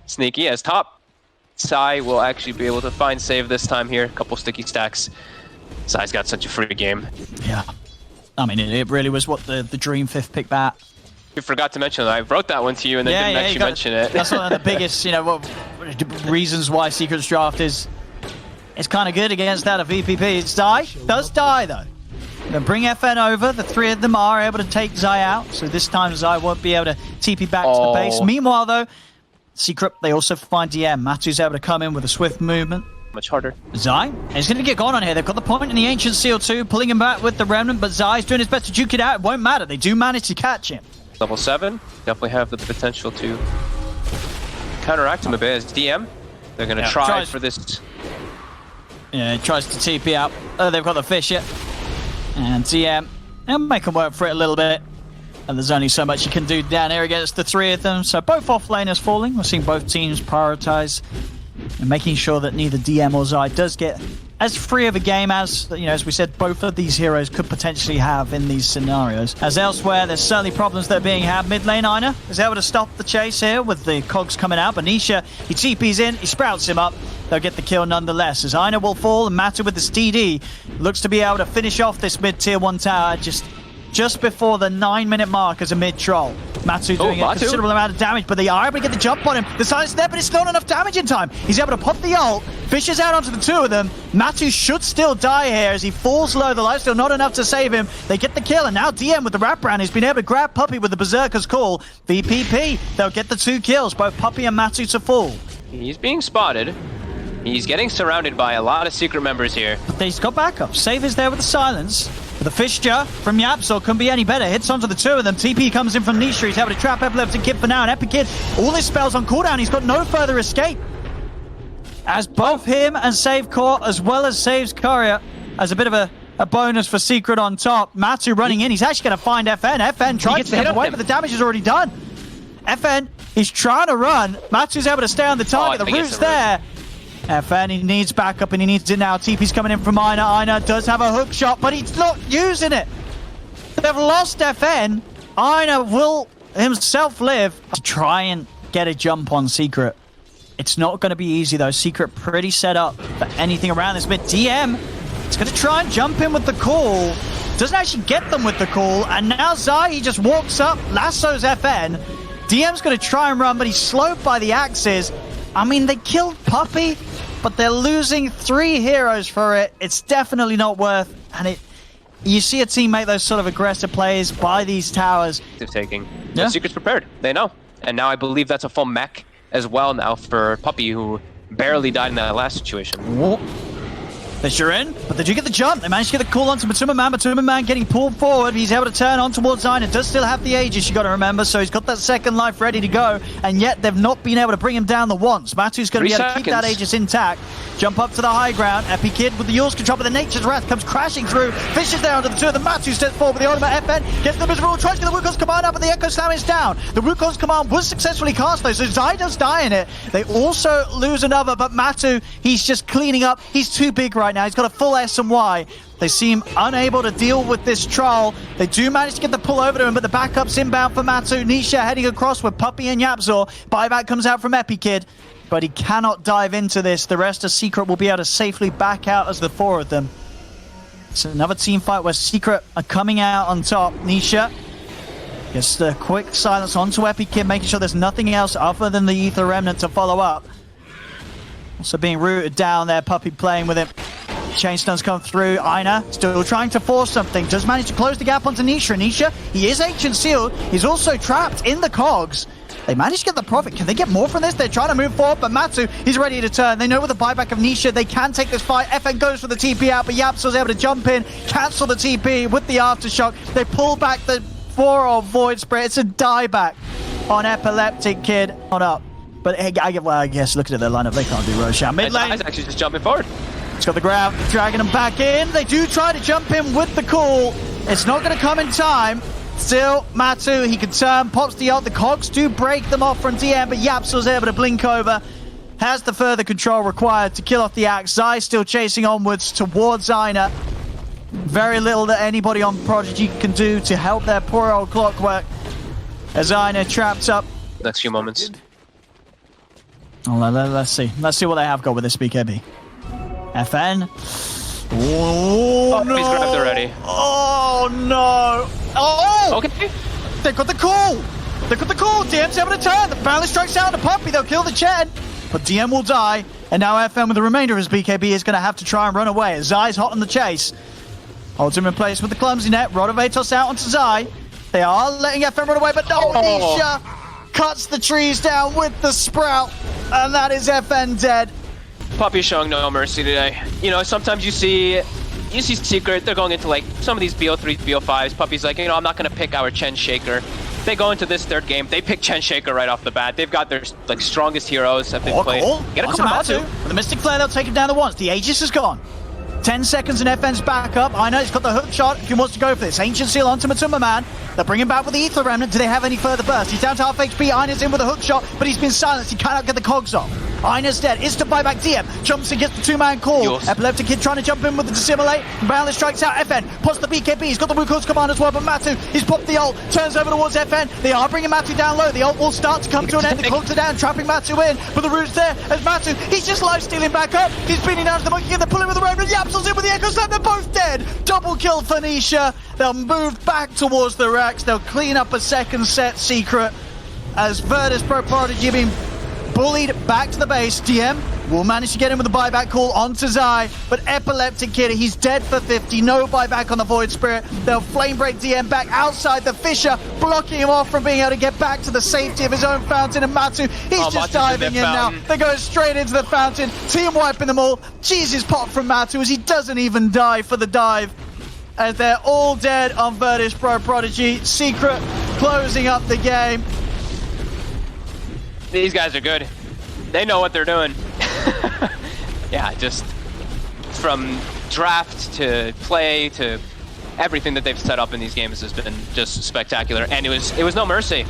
sneaky as top. Sai will actually be able to find save this time here. A couple sticky stacks. Sai's got such a free game. Yeah. I mean, it really was what the dream 5th pick bat. You forgot to mention that. I wrote that one to you and then didn't actually mention it. That's one of the biggest, reasons why Secret's draft is kind of good against that of VPP. Zai does die, though. Then bring FN over. The 3 of them are able to take Zai out. So this time Zai won't be able to TP back to the base. Meanwhile, though, Secret, they also find DM. Matu's able to come in with a swift movement. Much harder. Zai is going to get gone on here. They've got the point in the Ancient Seal too, pulling him back with the Remnant, but Zai's doing his best to juke it out. It won't matter. They do manage to catch him. Level 7. Definitely have the potential to counteract him a bit as DM. They're going to try for this. Yeah, it tries to TP out. Oh, they've got the fish yet. And DM, they'll make him work for it a little bit. And there's only so much you can do down here against the 3 of them. So both off-laners falling. We're seeing both teams prioritize and making sure that neither DM or Zai does get as free of a game as, as we said, both of these heroes could potentially have in these scenarios. As elsewhere, there's certainly problems that are being had. Mid lane, Ina is able to stop the chase here with the cogs coming out. Benicia, he TP's in, he sprouts him up. They'll get the kill nonetheless. As Ina will fall, and Matu with the DD looks to be able to finish off this mid-tier 1 tower just before the 9-minute mark as a mid-troll. Matu doing a considerable amount of damage, but they are able to get the jump on him. The silence there, but it's not enough damage in time. He's able to pop the ult, fishes out onto the 2 of them. Matu should still die here as he falls low. The life's still not enough to save him. They get the kill, and now DM with the wraparound has been able to grab Puppy with the Berserker's Call. VPP, they'll get the 2 kills, both Puppy and Matu to fall. He's being spotted. He's getting surrounded by a lot of Secret members here. But he's got backup. Save is there with the silence. The fixture from Yapso couldn't be any better. Hits onto the 2 of them. TP comes in from Nisha. He's able to trap Epileptic Kid for now. And Epic Kid, all his spells on cooldown. He's got no further escape. As both him and Save Core, as well as Saves Courier, as a bit of a bonus for Secret on top. Matu running in. He's actually going to find FN. FN trying to step away, but the damage is already done. FN, he's trying to run. Matu's able to stay on the target. The root's there. FN, he needs backup and he needs it now. TP's coming in from Ina. Ina does have a hook shot, but he's not using it. They've lost FN. Ina will himself live to try and get a jump on Secret. It's not going to be easy though. Secret pretty set up for anything around this bit. DM is going to try and jump in with the call. Doesn't actually get them with the call. And now Zai, he just walks up, lassos FN. DM's going to try and run, but he's slowed by the axes. I mean, they killed Puppy, but they're losing 3 heroes for it. It's definitely not worth, and you see a team make those sort of aggressive plays by these towers. They're taking. Yeah. Secret's prepared. They know. And now I believe that's a full mech as well now for Puppy, who barely died in that last situation. Whoa. They're sure in, but they do get the jump. They manage to get the call onto Matuma Man. Matuma Man getting pulled forward. He's able to turn on towards Ina. Does still have the Aegis, you got to remember. So he's got that second life ready to go. And yet they've not been able to bring him down the once. Matu's going to be able to keep that Aegis intact. Jump up to the high ground. Epi Kid with the Yule's control, but the Nature's Wrath comes crashing through. Fishes down to the 2 of them. Matu steps forward with the ultimate. FN gets the miserable. Tries to get the Wukong's command up, but the Echo Slam is down. The Wukong's command was successfully cast though, so Zai does die in it. They also lose another, but Matu, he's just cleaning up. He's too big right now. He's got a full S and Y. They seem unable to deal with this troll. They do manage to get the pull over to him, but the backup's inbound for Matu. Nisha heading across with Puppy and Yapzor. Buyback comes out from Epi Kid, but he cannot dive into this. The rest of Secret will be able to safely back out as the 4 of them. It's another team fight where Secret are coming out on top. Nisha gets the quick silence onto Epi Kid, making sure there's nothing else other than the Ether Remnant to follow up. Also being rooted down there, Puppy playing with him. Chainstones come through. Ina still trying to force something. Does manage to close the gap onto Nisha. Nisha, he is Ancient Sealed. He's also trapped in the cogs. They managed to get the profit. Can they get more from this? They're trying to move forward, but Matu, he's ready to turn. They know with the buyback of Nisha, they can take this fight. FN goes for the TP out, but Yapso's able to jump in, cancel the TP with the Aftershock. They pull back the 4 of Void Spirit. It's a dieback on Epileptic Kid. On up. But I guess looking at their lineup, they can't do Roshan. Mid lane. He's actually just jumping forward. It's got the grab, dragging them back in. They do try to jump in with the call. It's not going to come in time. Still, Matu, he can turn, pops the ult. The cogs do break them off from DM, but Yapso's able to blink over. Has the further control required to kill off the axe. Zai still chasing onwards towards Ina. Very little that anybody on Prodigy can do to help their poor old Clockwork. As Ina trapped up. Next few moments. Well, let's see. Let's see what they have got with this BKB. FN. Oh, no. He's grabbed already. Oh, no. Oh! Okay. They've got the call. They've got the call. DM's able to turn. The balance strikes out on the Puppy. They'll kill the Chen. But DM will die. And now FN with the remainder of his BKB is going to have to try and run away. Zai's hot on the chase. Holds him in place with the clumsy net. Rodovatos out onto Zai. They are letting FN run away, but no, Nisha cuts the trees down with the Sprout. And that is FN dead. Puppy showing no mercy today. You know, sometimes you see Secret, they're going into like some of these BO3s, BO5s. Puppy's like, you know, I'm not going to pick our Chen Shaker. They go into this third game, they pick Chen Shaker right off the bat. They've got their like strongest heroes that they've played. Get a Matsu. With the Mystic Flare, they'll take him down at once. The Aegis is gone. 10 seconds and FN's back up. I know he's got the hook shot if he wants to go for this. Ancient Seal onto Matuma Man. They'll bring him back with the Ether Remnant. Do they have any further burst? He's down to half HP. Ina's in with a hook shot, but he's been silenced. He cannot get the cogs off. Ina's dead. Instant buyback DM. Jumps and gets the two-man call. Yours. Epileptic Kid trying to jump in with the Dissimulate. Boundless strikes out FN. Pots the BKB. He's got the Wukul's command as well, but Matu, he's popped the ult. Turns over towards FN. They are bringing Matu down low. The ult will start to come to an end. The clogs are down, trapping Matu in. But the root's there as Matu, he's just life-stealing back up. He's beating down to the monkey. They're pulling with the Reverend. Yapsel's in with the Echo Slam. They're both dead. Double kill for Nisha. They'll move back towards the racks. They'll clean up a second set Secret as Virtus Pro Prodigy being bullied back to the base. DM will manage to get him with a buyback call onto Zai, but Epileptic Kid, he's dead for 50. No buyback on the Void Spirit. They'll flame break DM back outside the Fissure, blocking him off from being able to get back to the safety of his own fountain. And Matu, he's just Matu's diving in now. They're going straight into the fountain. Team wiping them all. Jesus pop from Matu as he doesn't even die for the dive. As they're all dead on Virtus Pro Prodigy. Secret closing up the game. These guys are good. They know what they're doing. Yeah, just from draft to play to everything that they've set up in these games has been just spectacular. And it was no mercy.